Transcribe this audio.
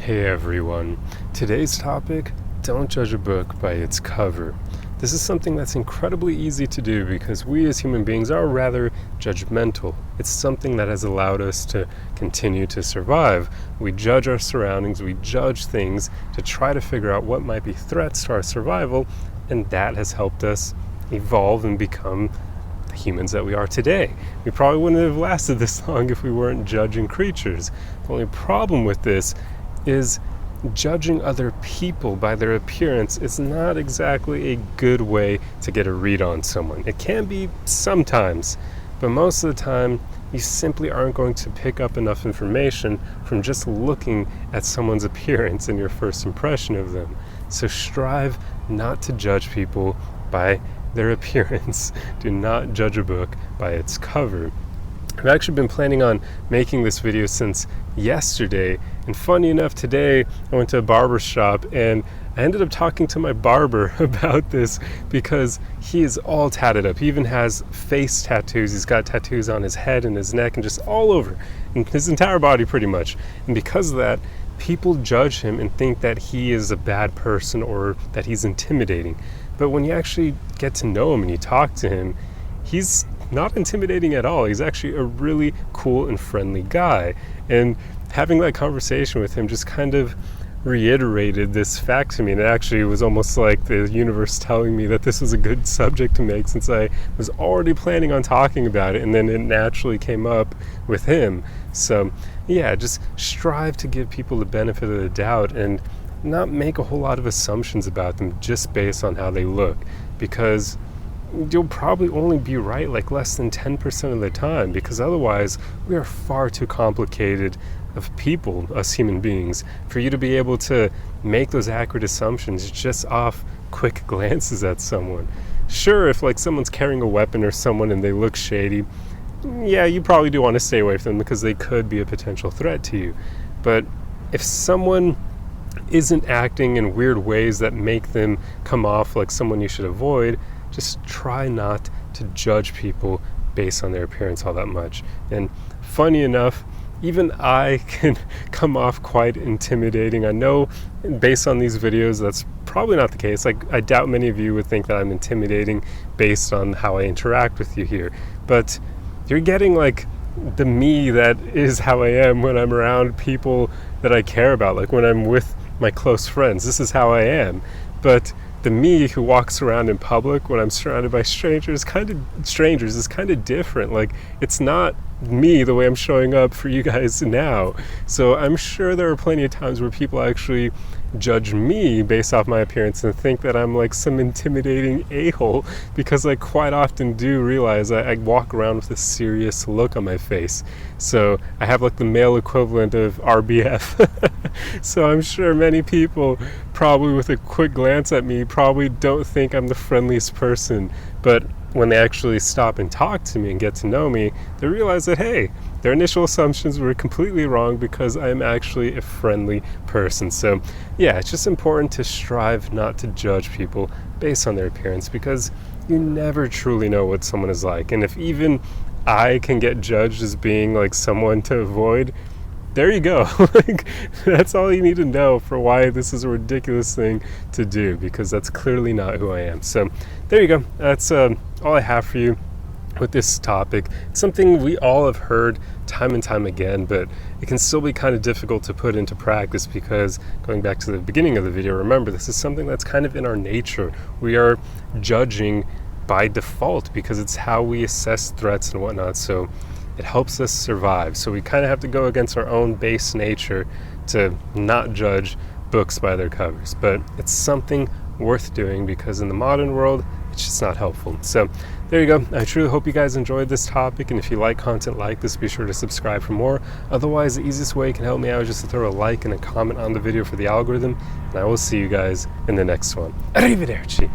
Hey everyone, today's topic, don't judge a book by its cover. This is something that's incredibly easy to do because we as human beings are rather judgmental. It's something that has allowed us to continue to survive. We judge our surroundings, we judge things to try to figure out what might be threats to our survival, and that has helped us evolve and become the humans that we are today. We probably wouldn't have lasted this long if we weren't judging creatures. The only problem with this is judging other people by their appearance is not exactly a good way to get a read on someone. It can be sometimes, but most of the time you simply aren't going to pick up enough information from just looking at someone's appearance and your first impression of them. So strive not to judge people by their appearance. Do not judge a book by its cover. I've actually been planning on making this video since yesterday, and funny enough, today I went to a barber shop and I ended up talking to my barber about this because he is all tatted up. He even has face tattoos. He's got tattoos on his head and his neck and just all over, and his entire body pretty much. And because of that, people judge him and think that he is a bad person or that he's intimidating. But when you actually get to know him and you talk to him, he's not intimidating at all. He's actually a really cool and friendly guy. And having that conversation with him just kind of reiterated this fact to me. And it actually was almost like the universe telling me that this was a good subject to make since I was already planning on talking about it. And then it naturally came up with him. So yeah, just strive to give people the benefit of the doubt and not make a whole lot of assumptions about them just based on how they look, because you'll probably only be right like less than 10% of the time, because otherwise we are far too complicated of people, us human beings, for you to be able to make those accurate assumptions just off quick glances at someone. Sure, if like someone's carrying a weapon or someone and they look shady, yeah, you probably do want to stay away from them because they could be a potential threat to you. But if someone isn't acting in weird ways that make them come off like someone you should avoid, just try not to judge people based on their appearance all that much. And funny enough, even I can come off quite intimidating. I know based on these videos that's probably not the case. Like, I doubt many of you would think that I'm intimidating based on how I interact with you here. But you're getting like the me that is how I am when I'm around people that I care about. Like when I'm with my close friends, this is how I am. But the me who walks around in public when I'm surrounded by strangers is kind of different. Like, it's not me the way I'm showing up for you guys now. So I'm sure there are plenty of times where people actually judge me based off my appearance and think that I'm like some intimidating a-hole, because I quite often do realize I walk around with a serious look on my face. So I have like the male equivalent of RBF. So I'm sure many people probably with a quick glance at me probably don't think I'm the friendliest person, but when they actually stop and talk to me and get to know me, they realize that, hey, their initial assumptions were completely wrong because I'm actually a friendly person. So yeah, it's just important to strive not to judge people based on their appearance, because you never truly know what someone is like. And if even I can get judged as being like someone to avoid, there you go. Like, that's all you need to know for why this is a ridiculous thing to do, because that's clearly not who I am. So there you go. That's all I have for you with this topic. It's something we all have heard time and time again, but it can still be kind of difficult to put into practice because, going back to the beginning of the video, remember, this is something that's kind of in our nature. We are judging by default because it's how we assess threats and whatnot. So it helps us survive. So we kind of have to go against our own base nature to not judge books by their covers. But it's something worth doing because in the modern world, it's just not helpful. So there you go. I truly hope you guys enjoyed this topic. And if you like content like this, be sure to subscribe for more. Otherwise, the easiest way you can help me out is just to throw a like and a comment on the video for the algorithm. And I will see you guys in the next one. Arrivederci.